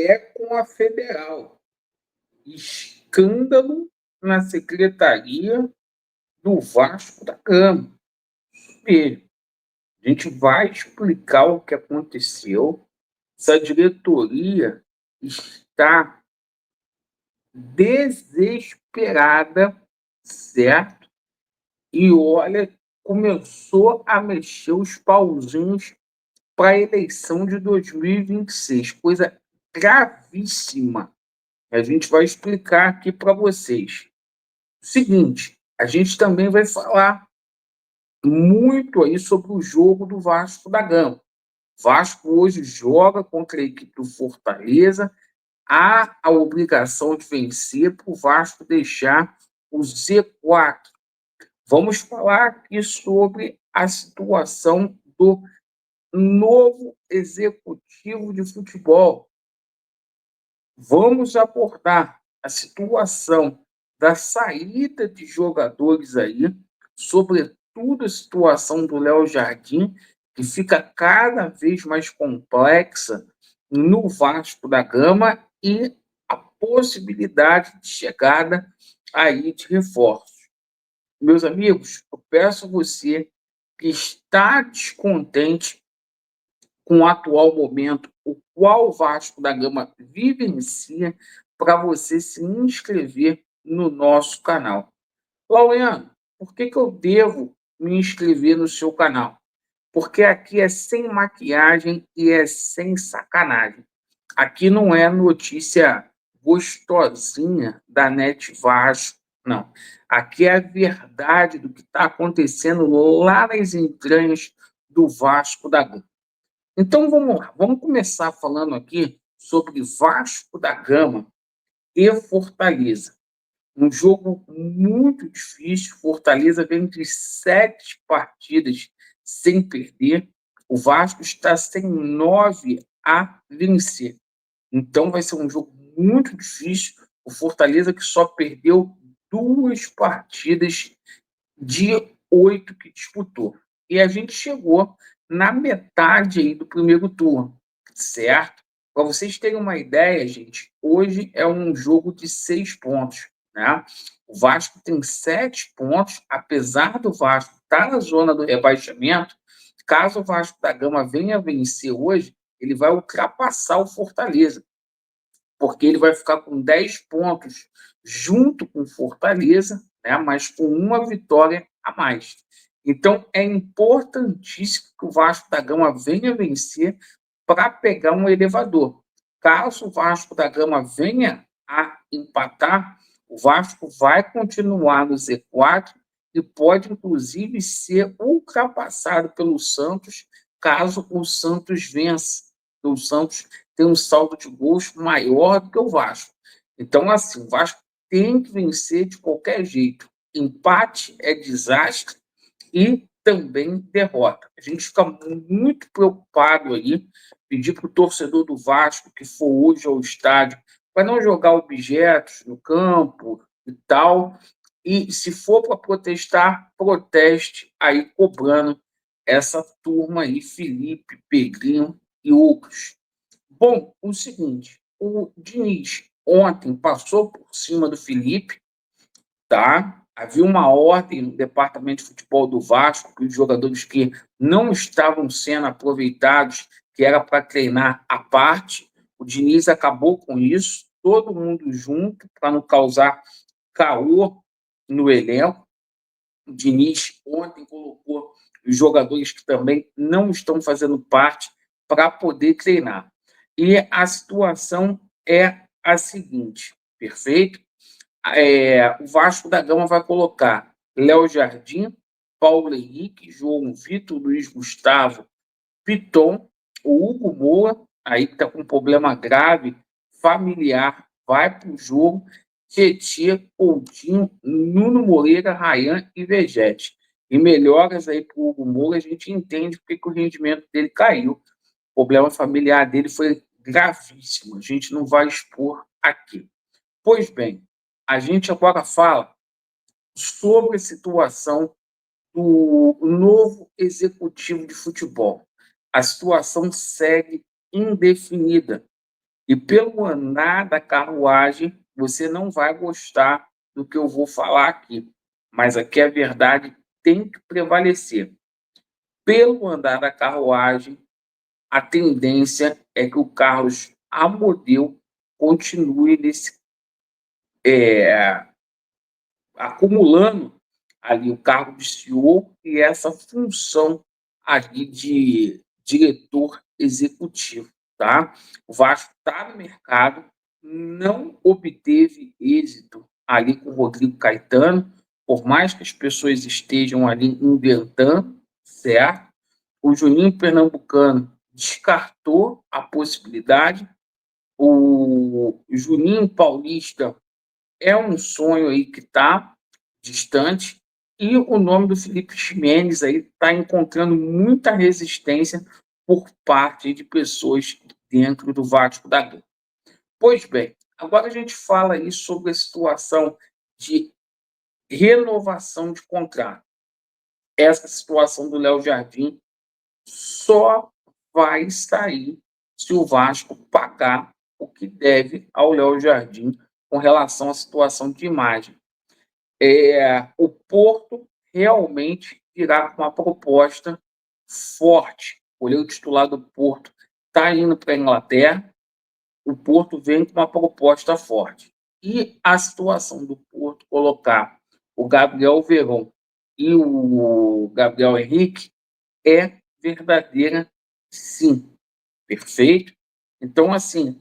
é com a federal. Escândalo na secretaria do Vasco da Gama. Mesmo. A gente vai explicar o que aconteceu. Essa diretoria está desesperada, certo? E olha, começou a mexer os pauzinhos para a eleição de 2026, coisa gravíssima. A gente vai explicar aqui para vocês. Seguinte, a gente também vai falar muito aí sobre o jogo do Vasco da Gama. O Vasco hoje joga contra a equipe do Fortaleza, há a obrigação de vencer para o Vasco deixar o Z4. Vamos falar aqui sobre a situação do novo executivo de futebol. Vamos abordar a situação da saída de jogadores aí, sobretudo a situação do Léo Jardim, que fica cada vez mais complexa no Vasco da Gama e a possibilidade de chegada aí de reforços. Meus amigos, eu peço a você que está descontente com o atual momento, o qual o Vasco da Gama vivencia, para você se inscrever no nosso canal. Laureano, por que eu devo me inscrever no seu canal? Porque aqui é sem maquiagem e é sem sacanagem. Aqui não é notícia gostosinha da Net Vasco, não. Aqui é a verdade do que está acontecendo lá nas entranhas do Vasco da Gama. Então vamos lá, vamos começar falando aqui sobre Vasco da Gama e Fortaleza. Um jogo muito difícil. Fortaleza vem de 7 partidas sem perder. O Vasco está sem 9 a vencer. Então vai ser um jogo muito difícil. O Fortaleza que só perdeu 2 partidas de 8 que disputou. E a gente chegou na metade aí do primeiro turno, certo? Para vocês terem uma ideia, gente, hoje é um jogo de 6 pontos, né? O Vasco tem 7 pontos, apesar do Vasco estar na zona do rebaixamento. Caso o Vasco da Gama venha vencer hoje, ele vai ultrapassar o Fortaleza, porque ele vai ficar com 10 pontos junto com o Fortaleza, né, mas com uma vitória a mais. Então, é importantíssimo que o Vasco da Gama venha vencer para pegar um elevador. Caso o Vasco da Gama venha a empatar, o Vasco vai continuar no Z4 e pode, inclusive, ser ultrapassado pelo Santos, caso o Santos vença. O Santos tem um saldo de gols maior do que o Vasco. Então, assim, o Vasco tem que vencer de qualquer jeito. Empate é desastre e também derrota. A gente fica muito preocupado aí, pedir para o torcedor do Vasco que for hoje ao estádio para não jogar objetos no campo e tal. E se for para protestar, proteste aí cobrando essa turma aí, Felipe, Pedrinho e outros. Bom, o seguinte, o Diniz ontem passou por cima do Felipe, tá? Havia uma ordem no departamento de futebol do Vasco que os jogadores que não estavam sendo aproveitados, que era para treinar à parte, o Diniz acabou com isso, todo mundo junto, para não causar caô no elenco. O Diniz ontem colocou os jogadores que também não estão fazendo parte para poder treinar. E a situação é a seguinte, perfeito? O Vasco da Gama vai colocar Léo Jardim, Paulo Henrique, João Vitor, Luiz Gustavo, Piton, o Hugo Moura, aí que está com um problema grave familiar, vai para o jogo, Tietê, Coutinho, Nuno Moreira, Ryan e Vegete. E melhoras aí para o Hugo Moura, a gente entende porque que o rendimento dele caiu. O problema familiar dele foi gravíssimo, a gente não vai expor aqui. Pois bem, a gente agora fala sobre a situação do novo executivo de futebol. A situação segue indefinida. E pelo andar da carruagem, você não vai gostar do que eu vou falar aqui, mas aqui a verdade tem que prevalecer. Pelo andar da carruagem, a tendência é que o Carlos Amodio continue é, acumulando ali o cargo de CEO e essa função ali de diretor executivo, tá? O Vasco está no mercado, não obteve êxito ali com o Rodrigo Caetano, por mais que as pessoas estejam ali inventando, certo? O Juninho Pernambucano descartou a possibilidade, o Juninho Paulista é um sonho aí que está distante, e o nome do Felipe Ximenes aí está encontrando muita resistência por parte de pessoas dentro do Vasco da Gama. Pois bem, agora a gente fala aí sobre a situação de renovação de contrato. Essa situação do Léo Jardim só vai sair se o Vasco pagar o que deve ao Léo Jardim com relação à situação de imagem. O Porto realmente virá com uma proposta forte. O goleiro titular do Porto está indo para a Inglaterra, o Porto vem com uma proposta forte. E a situação do Porto colocar o Gabriel Veron e o Gabriel Henrique é verdadeira, sim. Perfeito? Então, assim,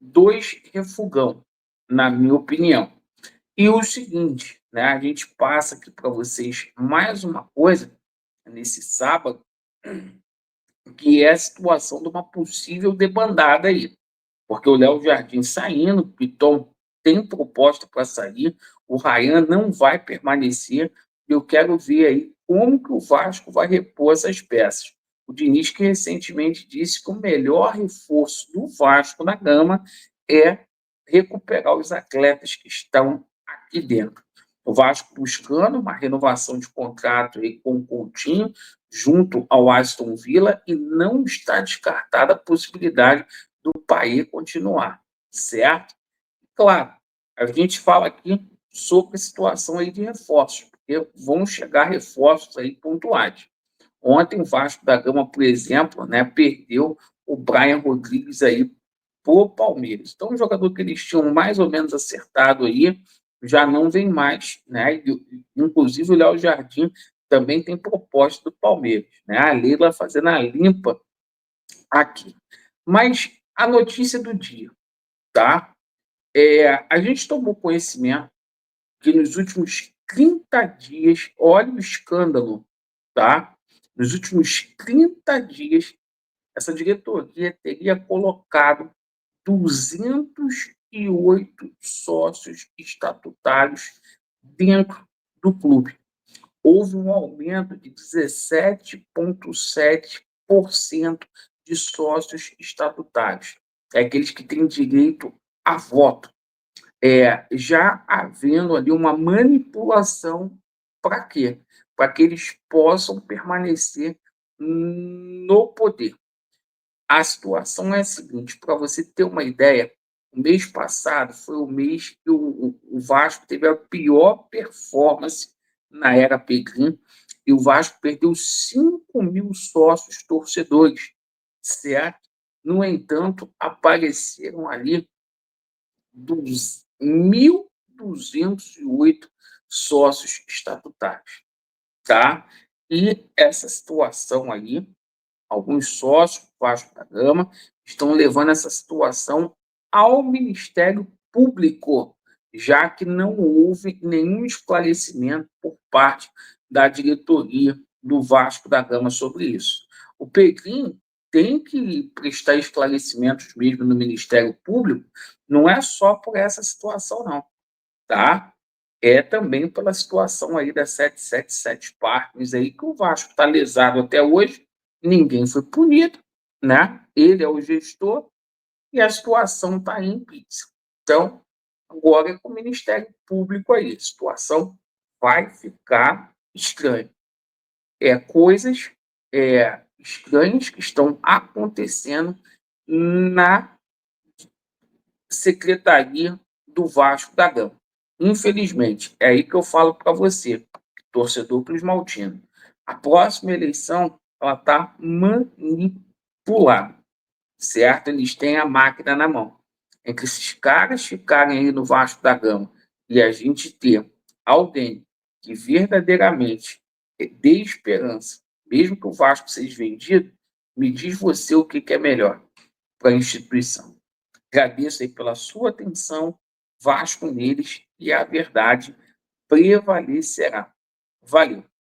dois refugão, na minha opinião. E o seguinte, né, a gente passa aqui para vocês mais uma coisa nesse sábado, que é a situação de uma possível debandada aí. Porque o Léo Jardim saindo, o Piton tem proposta para sair, o Ryan não vai permanecer. Eu quero ver aí como que o Vasco vai repor essas peças. O Diniz, que recentemente disse que o melhor reforço do Vasco na Gama é recuperar os atletas que estão aqui dentro. O Vasco buscando uma renovação de contrato aí com o Coutinho, junto ao Aston Villa, e não está descartada a possibilidade do país continuar, certo? Claro, a gente fala aqui sobre a situação aí de reforços, porque vão chegar reforços aí pontuais. Ontem o Vasco da Gama, por exemplo, né, perdeu o Brian Rodrigues aí pro Palmeiras. Então, um jogador que eles tinham mais ou menos acertado aí já não vem mais, né? Inclusive o Léo Jardim também tem proposta do Palmeiras, né? A Leila fazendo a limpa aqui. Mas a notícia do dia, tá? A gente tomou conhecimento que nos últimos 30 dias, olha o escândalo, tá? Nos últimos 30 dias, essa diretoria teria colocado 208 sócios estatutários dentro do clube. Houve um aumento de 17,7% de sócios estatutários, aqueles que têm direito a voto, já havendo ali uma manipulação. Para quê? Para que eles possam permanecer no poder. A situação é a seguinte, para você ter uma ideia, o mês passado foi o mês que o Vasco teve a pior performance na era Pedrinho, e o Vasco perdeu 5.000 sócios torcedores, certo? No entanto, apareceram ali 1.208 sócios estatutários, tá? E essa situação aí, alguns sócios do Vasco da Gama estão levando essa situação ao Ministério Público, já que não houve nenhum esclarecimento por parte da diretoria do Vasco da Gama sobre isso. O Pedrinho tem que prestar esclarecimentos mesmo no Ministério Público, não é só por essa situação, não, tá? É também pela situação aí da 777 Parques aí, que o Vasco está lesado até hoje, ninguém foi punido, né? Ele é o gestor e a situação está em pizza. Então, agora é com o Ministério Público aí, a situação vai ficar estranha. Coisas estranhas que estão acontecendo na secretaria do Vasco da Gama. Infelizmente, é aí que eu falo para você, torcedor cruzmaltino. A próxima eleição ela está manipulada, certo? Eles têm a máquina na mão. Entre esses caras ficarem aí no Vasco da Gama e a gente ter alguém que verdadeiramente dê esperança, mesmo que o Vasco seja vendido, me diz você o que é melhor para a instituição. Agradeço aí pela sua atenção, Vasco neles, e a verdade prevalecerá. Valeu!